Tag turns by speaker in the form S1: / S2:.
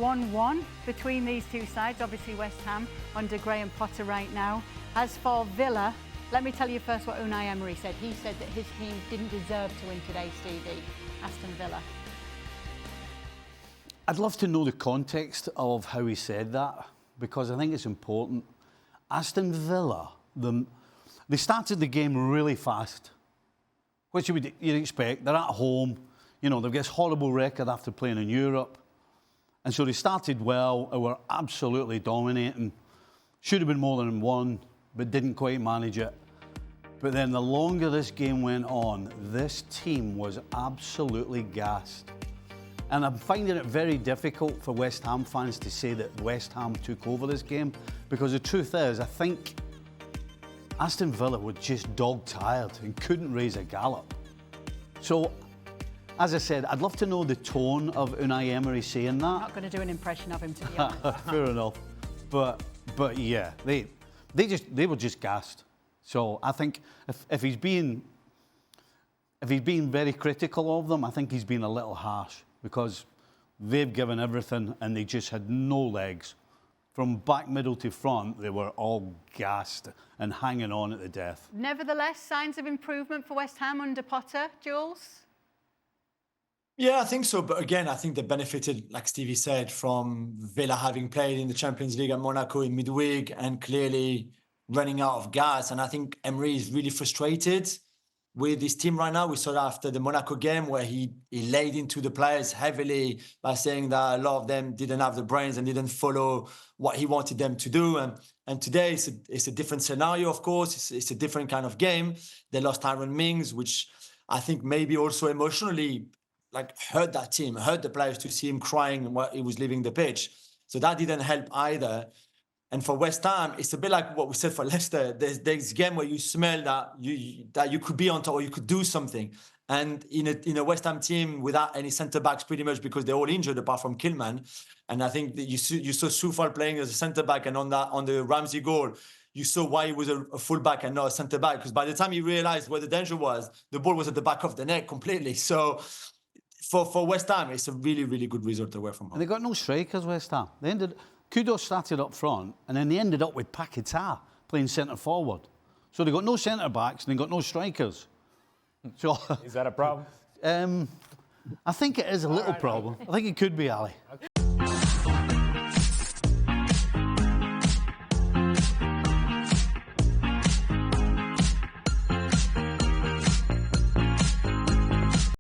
S1: 1-1 between these two sides. Obviously West Ham under Graham Potter right now. As for Villa, let me tell you first what Unai Emery said. He said that his team didn't deserve to win today, Stevie. Aston Villa.
S2: I'd love to know the context of how he said that, because I think it's important. Aston Villa, they started the game really fast, which you'd expect. They're at home. You know, they've got this horrible record after playing in Europe. And so they started well, and were absolutely dominating. Should have been more than one, but didn't quite manage it. But then the longer this game went on, this team was absolutely gassed. And I'm finding it very difficult for West Ham fans to say that West Ham took over this game, because the truth is, I think Aston Villa were just dog-tired and couldn't raise a gallop. So, as I said, I'd love to know the tone of Unai Emery saying that.
S1: I'm not going to do an impression of him, to be honest.
S2: Fair enough. But yeah, they were just gassed. So I think if he's being very critical of them, I think he's been a little harsh, because they've given everything and they just had no legs. From back, middle to front, they were all gassed and hanging on at the death.
S1: Nevertheless, signs of improvement for West Ham under Potter, Jules?
S3: Yeah, I think so. But again, I think they benefited, like Stevie said, from Villa having played in the Champions League at Monaco in midweek and clearly running out of gas. And I think Emery is really frustrated with his team right now. We saw that after the Monaco game, where he laid into the players heavily by saying that a lot of them didn't have the brains and didn't follow what he wanted them to do. And today it's a different scenario, of course. It's a different kind of game. They lost Aaron Mings, which I think maybe also emotionally hurt that team, hurt the players to see him crying while he was leaving the pitch. So that didn't help either. And for West Ham, it's a bit like what we said for Leicester. There's this game where you smell that you could be on top or you could do something. And in a West Ham team without any centre-backs pretty much, because they're all injured apart from Kilman. And I think that you saw Soufal playing as a centre-back, and on the Ramsey goal, you saw why he was a full-back and not a centre-back. Because by the time he realised where the danger was, the ball was at the back of the net completely. So for West Ham, it's a really, really good result away from home.
S2: And they got no strikers, West Ham. Kudos started up front, and then they ended up with Paquetá playing centre-forward. So they got no centre-backs, and they got no strikers. So
S4: is that a problem?
S2: I think it is a little problem. I think it could be, Ali.